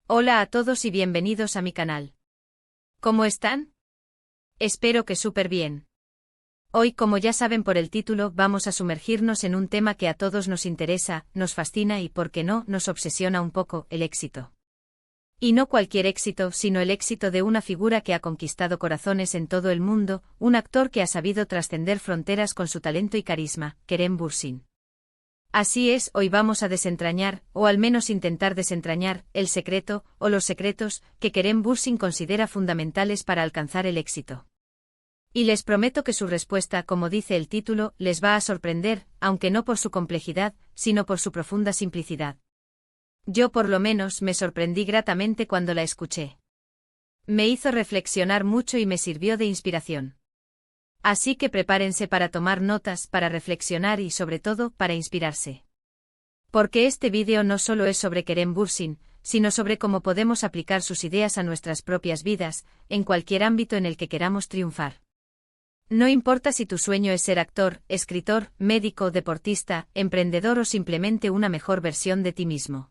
Hola a todos y bienvenidos a mi canal. ¿Cómo están? Espero que súper bien. Hoy, como ya saben por el título, vamos a sumergirnos en un tema que a todos nos interesa, nos fascina y, por qué no, nos obsesiona un poco: el éxito. Y no cualquier éxito, sino el éxito de una figura que ha conquistado corazones en todo el mundo, un actor que ha sabido trascender fronteras con su talento y carisma, Kerem Bürsin. Así es, hoy vamos a desentrañar, o al menos intentar desentrañar, el secreto, o los secretos, que Kerem Bürsin considera fundamentales para alcanzar el éxito. Y les prometo que su respuesta, como dice el título, les va a sorprender, aunque no por su complejidad, sino por su profunda simplicidad. Yo por lo menos me sorprendí gratamente cuando la escuché. Me hizo reflexionar mucho y me sirvió de inspiración. Así que prepárense para tomar notas, para reflexionar y sobre todo, para inspirarse. Porque este vídeo no solo es sobre Kerem Bürsin, sino sobre cómo podemos aplicar sus ideas a nuestras propias vidas, en cualquier ámbito en el que queramos triunfar. No importa si tu sueño es ser actor, escritor, médico, deportista, emprendedor o simplemente una mejor versión de ti mismo.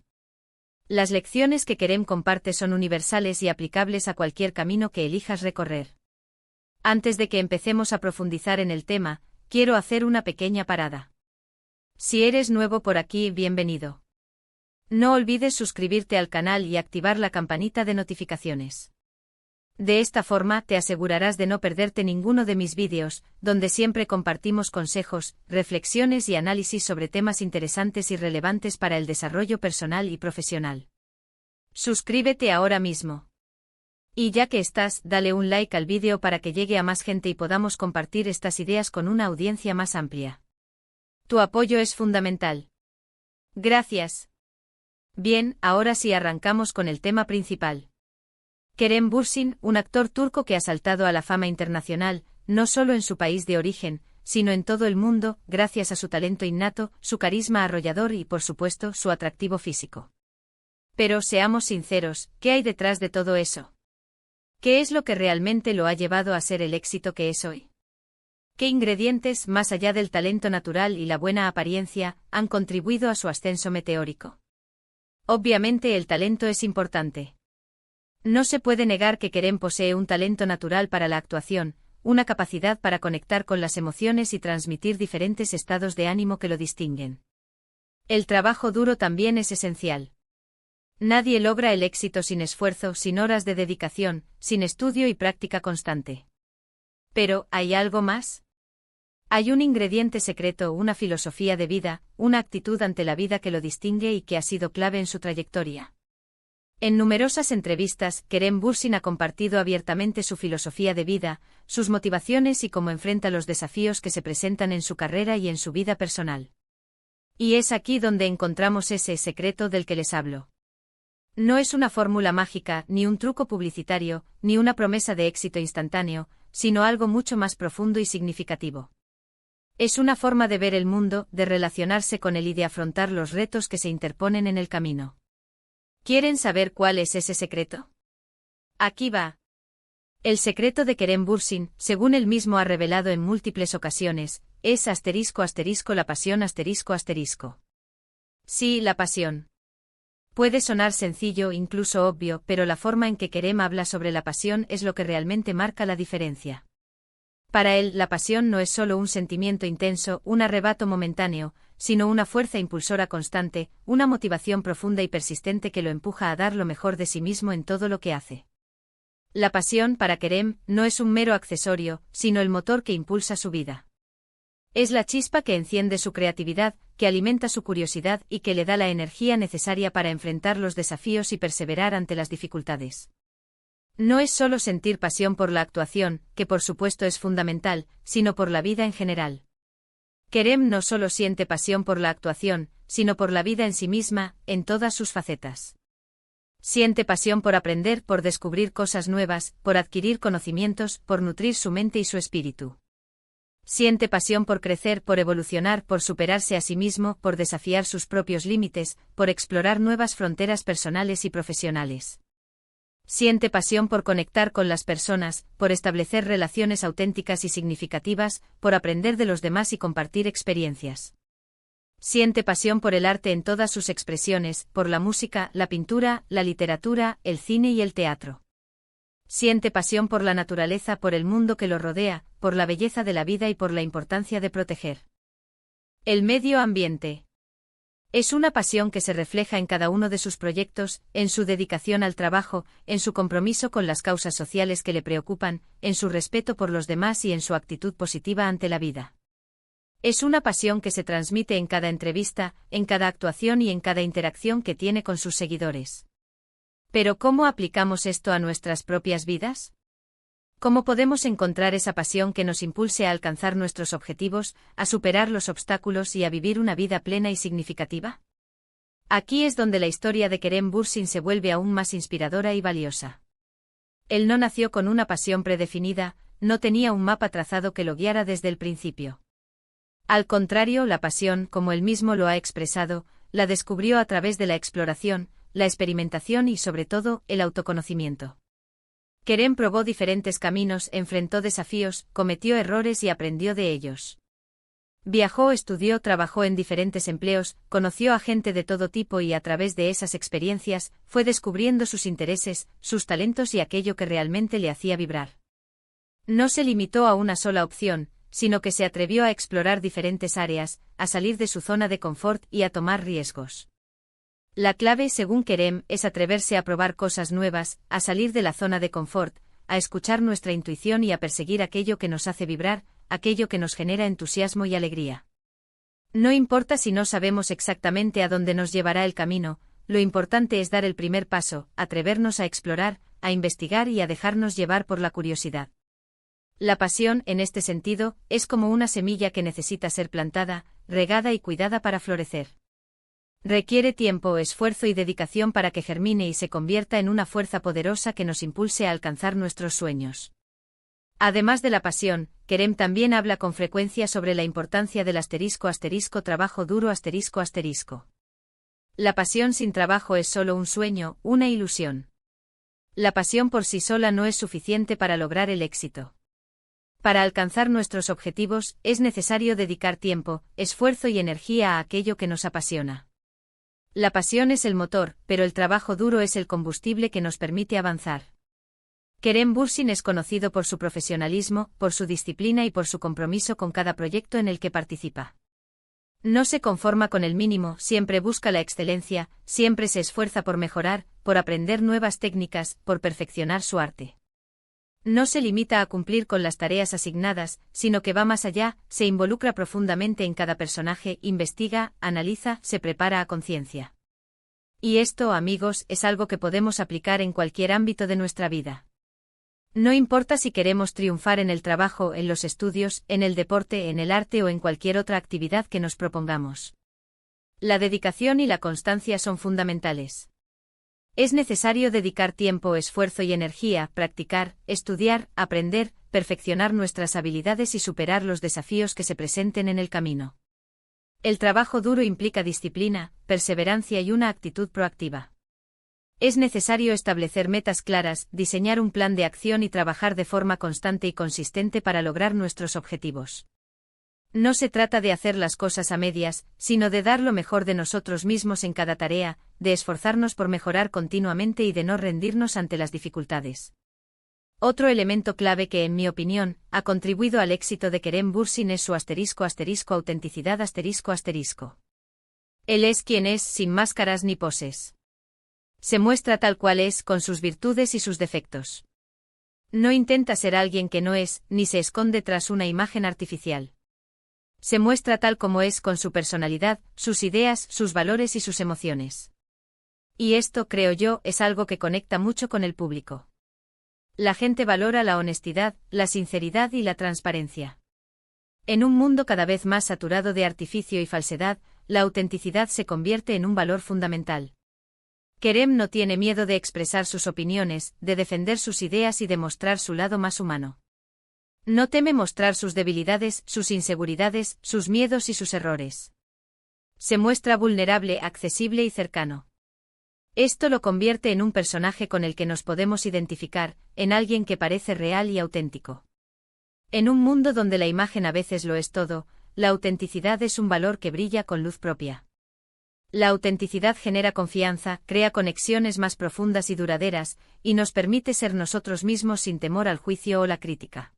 Las lecciones que Kerem comparte son universales y aplicables a cualquier camino que elijas recorrer. Antes de que empecemos a profundizar en el tema, quiero hacer una pequeña parada. Si eres nuevo por aquí, bienvenido. No olvides suscribirte al canal y activar la campanita de notificaciones. De esta forma te asegurarás de no perderte ninguno de mis vídeos, donde siempre compartimos consejos, reflexiones y análisis sobre temas interesantes y relevantes para el desarrollo personal y profesional. Suscríbete ahora mismo. Y ya que estás, dale un like al vídeo para que llegue a más gente y podamos compartir estas ideas con una audiencia más amplia. Tu apoyo es fundamental. Gracias. Bien, ahora sí arrancamos con el tema principal. Kerem Bürsin, un actor turco que ha saltado a la fama internacional, no solo en su país de origen, sino en todo el mundo, gracias a su talento innato, su carisma arrollador y, por supuesto, su atractivo físico. Pero seamos sinceros, ¿qué hay detrás de todo eso? ¿Qué es lo que realmente lo ha llevado a ser el éxito que es hoy? ¿Qué ingredientes, más allá del talento natural y la buena apariencia, han contribuido a su ascenso meteórico? Obviamente el talento es importante. No se puede negar que Kerem posee un talento natural para la actuación, una capacidad para conectar con las emociones y transmitir diferentes estados de ánimo que lo distinguen. El trabajo duro también es esencial. Nadie logra el éxito sin esfuerzo, sin horas de dedicación, sin estudio y práctica constante. Pero, ¿hay algo más? Hay un ingrediente secreto, una filosofía de vida, una actitud ante la vida que lo distingue y que ha sido clave en su trayectoria. En numerosas entrevistas, Kerem Bürsin ha compartido abiertamente su filosofía de vida, sus motivaciones y cómo enfrenta los desafíos que se presentan en su carrera y en su vida personal. Y es aquí donde encontramos ese secreto del que les hablo. No es una fórmula mágica, ni un truco publicitario, ni una promesa de éxito instantáneo, sino algo mucho más profundo y significativo. Es una forma de ver el mundo, de relacionarse con él y de afrontar los retos que se interponen en el camino. ¿Quieren saber cuál es ese secreto? Aquí va. El secreto de Kerem Bürsin, según él mismo ha revelado en múltiples ocasiones, es *** la pasión ***. Sí, la pasión. Puede sonar sencillo, incluso obvio, pero la forma en que Kerem habla sobre la pasión es lo que realmente marca la diferencia. Para él, la pasión no es solo un sentimiento intenso, un arrebato momentáneo, sino una fuerza impulsora constante, una motivación profunda y persistente que lo empuja a dar lo mejor de sí mismo en todo lo que hace. La pasión, para Kerem, no es un mero accesorio, sino el motor que impulsa su vida. Es la chispa que enciende su creatividad, que alimenta su curiosidad y que le da la energía necesaria para enfrentar los desafíos y perseverar ante las dificultades. No es solo sentir pasión por la actuación, que por supuesto es fundamental, sino por la vida en general. Kerem no solo siente pasión por la actuación, sino por la vida en sí misma, en todas sus facetas. Siente pasión por aprender, por descubrir cosas nuevas, por adquirir conocimientos, por nutrir su mente y su espíritu. Siente pasión por crecer, por evolucionar, por superarse a sí mismo, por desafiar sus propios límites, por explorar nuevas fronteras personales y profesionales. Siente pasión por conectar con las personas, por establecer relaciones auténticas y significativas, por aprender de los demás y compartir experiencias. Siente pasión por el arte en todas sus expresiones, por la música, la pintura, la literatura, el cine y el teatro. Siente pasión por la naturaleza, por el mundo que lo rodea, por la belleza de la vida y por la importancia de proteger el medio ambiente. Es una pasión que se refleja en cada uno de sus proyectos, en su dedicación al trabajo, en su compromiso con las causas sociales que le preocupan, en su respeto por los demás y en su actitud positiva ante la vida. Es una pasión que se transmite en cada entrevista, en cada actuación y en cada interacción que tiene con sus seguidores. Pero ¿cómo aplicamos esto a nuestras propias vidas? ¿Cómo podemos encontrar esa pasión que nos impulse a alcanzar nuestros objetivos, a superar los obstáculos y a vivir una vida plena y significativa? Aquí es donde la historia de Kerem Bürsin se vuelve aún más inspiradora y valiosa. Él no nació con una pasión predefinida, no tenía un mapa trazado que lo guiara desde el principio. Al contrario, la pasión, como él mismo lo ha expresado, la descubrió a través de la exploración, la experimentación y, sobre todo, el autoconocimiento. Kerem probó diferentes caminos, enfrentó desafíos, cometió errores y aprendió de ellos. Viajó, estudió, trabajó en diferentes empleos, conoció a gente de todo tipo y a través de esas experiencias, fue descubriendo sus intereses, sus talentos y aquello que realmente le hacía vibrar. No se limitó a una sola opción, sino que se atrevió a explorar diferentes áreas, a salir de su zona de confort y a tomar riesgos. La clave, según Kerem, es atreverse a probar cosas nuevas, a salir de la zona de confort, a escuchar nuestra intuición y a perseguir aquello que nos hace vibrar, aquello que nos genera entusiasmo y alegría. No importa si no sabemos exactamente a dónde nos llevará el camino, lo importante es dar el primer paso, atrevernos a explorar, a investigar y a dejarnos llevar por la curiosidad. La pasión, en este sentido, es como una semilla que necesita ser plantada, regada y cuidada para florecer. Requiere tiempo, esfuerzo y dedicación para que germine y se convierta en una fuerza poderosa que nos impulse a alcanzar nuestros sueños. Además de la pasión, Kerem también habla con frecuencia sobre la importancia del trabajo duro. La pasión sin trabajo es solo un sueño, una ilusión. La pasión por sí sola no es suficiente para lograr el éxito. Para alcanzar nuestros objetivos, es necesario dedicar tiempo, esfuerzo y energía a aquello que nos apasiona. La pasión es el motor, pero el trabajo duro es el combustible que nos permite avanzar. Kerem Bürsin es conocido por su profesionalismo, por su disciplina y por su compromiso con cada proyecto en el que participa. No se conforma con el mínimo, siempre busca la excelencia, siempre se esfuerza por mejorar, por aprender nuevas técnicas, por perfeccionar su arte. No se limita a cumplir con las tareas asignadas, sino que va más allá, se involucra profundamente en cada personaje, investiga, analiza, se prepara a conciencia. Y esto, amigos, es algo que podemos aplicar en cualquier ámbito de nuestra vida. No importa si queremos triunfar en el trabajo, en los estudios, en el deporte, en el arte o en cualquier otra actividad que nos propongamos. La dedicación y la constancia son fundamentales. Es necesario dedicar tiempo, esfuerzo y energía, practicar, estudiar, aprender, perfeccionar nuestras habilidades y superar los desafíos que se presenten en el camino. El trabajo duro implica disciplina, perseverancia y una actitud proactiva. Es necesario establecer metas claras, diseñar un plan de acción y trabajar de forma constante y consistente para lograr nuestros objetivos. No se trata de hacer las cosas a medias, sino de dar lo mejor de nosotros mismos en cada tarea, de esforzarnos por mejorar continuamente y de no rendirnos ante las dificultades. Otro elemento clave que, en mi opinión, ha contribuido al éxito de Kerem Bürsin es su autenticidad. Él es quien es, sin máscaras ni poses. Se muestra tal cual es, con sus virtudes y sus defectos. No intenta ser alguien que no es, ni se esconde tras una imagen artificial. Se muestra tal como es, con su personalidad, sus ideas, sus valores y sus emociones. Y esto, creo yo, es algo que conecta mucho con el público. La gente valora la honestidad, la sinceridad y la transparencia. En un mundo cada vez más saturado de artificio y falsedad, la autenticidad se convierte en un valor fundamental. Kerem no tiene miedo de expresar sus opiniones, de defender sus ideas y de mostrar su lado más humano. No teme mostrar sus debilidades, sus inseguridades, sus miedos y sus errores. Se muestra vulnerable, accesible y cercano. Esto lo convierte en un personaje con el que nos podemos identificar, en alguien que parece real y auténtico. En un mundo donde la imagen a veces lo es todo, la autenticidad es un valor que brilla con luz propia. La autenticidad genera confianza, crea conexiones más profundas y duraderas, y nos permite ser nosotros mismos sin temor al juicio o la crítica.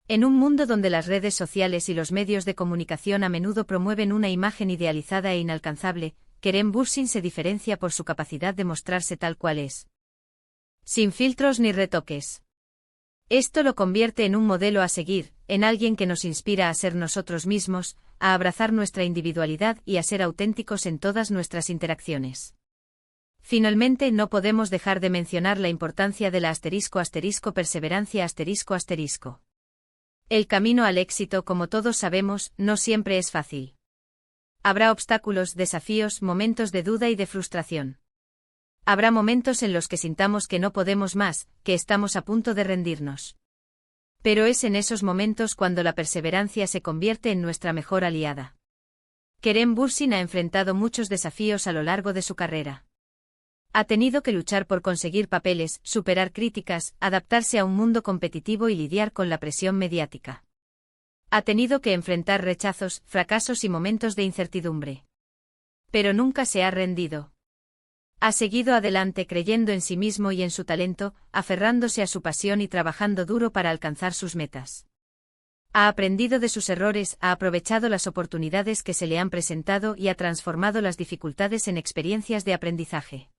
En un mundo donde las redes sociales y los medios de comunicación a menudo promueven una imagen idealizada e inalcanzable, Kerem Bürsin se diferencia por su capacidad de mostrarse tal cual es. Sin filtros ni retoques. Esto lo convierte en un modelo a seguir, en alguien que nos inspira a ser nosotros mismos, a abrazar nuestra individualidad y a ser auténticos en todas nuestras interacciones. Finalmente, no podemos dejar de mencionar la importancia de la *** perseverancia ***. El camino al éxito, como todos sabemos, no siempre es fácil. Habrá obstáculos, desafíos, momentos de duda y de frustración. Habrá momentos en los que sintamos que no podemos más, que estamos a punto de rendirnos. Pero es en esos momentos cuando la perseverancia se convierte en nuestra mejor aliada. Kerem Bürsin ha enfrentado muchos desafíos a lo largo de su carrera. Ha tenido que luchar por conseguir papeles, superar críticas, adaptarse a un mundo competitivo y lidiar con la presión mediática. Ha tenido que enfrentar rechazos, fracasos y momentos de incertidumbre. Pero nunca se ha rendido. Ha seguido adelante creyendo en sí mismo y en su talento, aferrándose a su pasión y trabajando duro para alcanzar sus metas. Ha aprendido de sus errores, ha aprovechado las oportunidades que se le han presentado y ha transformado las dificultades en experiencias de aprendizaje.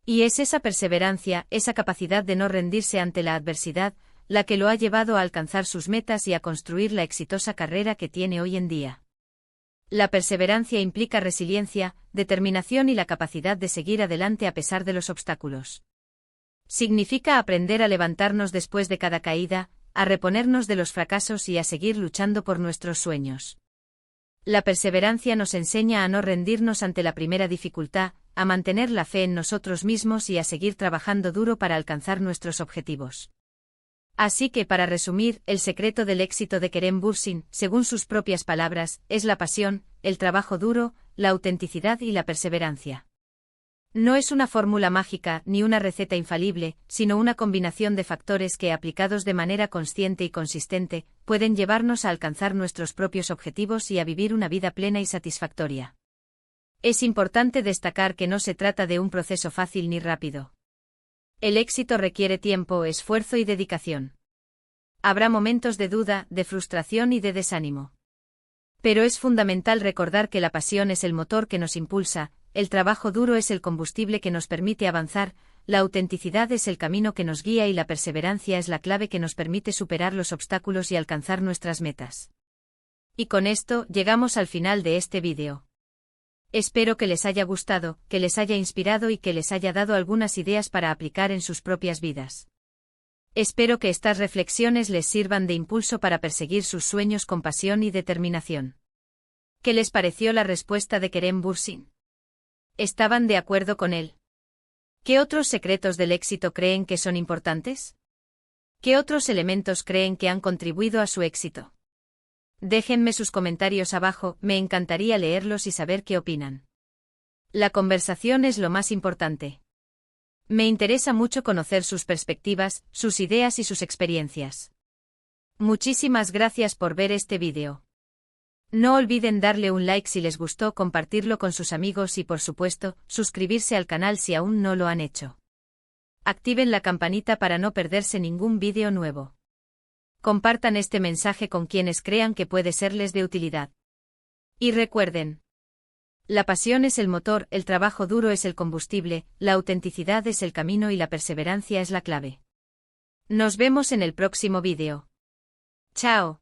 Y es esa perseverancia, esa capacidad de no rendirse ante la adversidad, la que lo ha llevado a alcanzar sus metas y a construir la exitosa carrera que tiene hoy en día. La perseverancia implica resiliencia, determinación y la capacidad de seguir adelante a pesar de los obstáculos. Significa aprender a levantarnos después de cada caída, a reponernos de los fracasos y a seguir luchando por nuestros sueños. La perseverancia nos enseña a no rendirnos ante la primera dificultad, a mantener la fe en nosotros mismos y a seguir trabajando duro para alcanzar nuestros objetivos. Así que, para resumir, el secreto del éxito de Kerem Bürsin, según sus propias palabras, es la pasión, el trabajo duro, la autenticidad y la perseverancia. No es una fórmula mágica ni una receta infalible, sino una combinación de factores que, aplicados de manera consciente y consistente, pueden llevarnos a alcanzar nuestros propios objetivos y a vivir una vida plena y satisfactoria. Es importante destacar que no se trata de un proceso fácil ni rápido. El éxito requiere tiempo, esfuerzo y dedicación. Habrá momentos de duda, de frustración y de desánimo. Pero es fundamental recordar que la pasión es el motor que nos impulsa, el trabajo duro es el combustible que nos permite avanzar, la autenticidad es el camino que nos guía y la perseverancia es la clave que nos permite superar los obstáculos y alcanzar nuestras metas. Y con esto llegamos al final de este vídeo. Espero que les haya gustado, que les haya inspirado y que les haya dado algunas ideas para aplicar en sus propias vidas. Espero que estas reflexiones les sirvan de impulso para perseguir sus sueños con pasión y determinación. ¿Qué les pareció la respuesta de Kerem Bürsin? ¿Estaban de acuerdo con él? ¿Qué otros secretos del éxito creen que son importantes? ¿Qué otros elementos creen que han contribuido a su éxito? Déjenme sus comentarios abajo, me encantaría leerlos y saber qué opinan. La conversación es lo más importante. Me interesa mucho conocer sus perspectivas, sus ideas y sus experiencias. Muchísimas gracias por ver este vídeo. No olviden darle un like si les gustó, compartirlo con sus amigos y, por supuesto, suscribirse al canal si aún no lo han hecho. Activen la campanita para no perderse ningún vídeo nuevo. Compartan este mensaje con quienes crean que puede serles de utilidad. Y recuerden, la pasión es el motor, el trabajo duro es el combustible, la autenticidad es el camino y la perseverancia es la clave. Nos vemos en el próximo vídeo. Chao.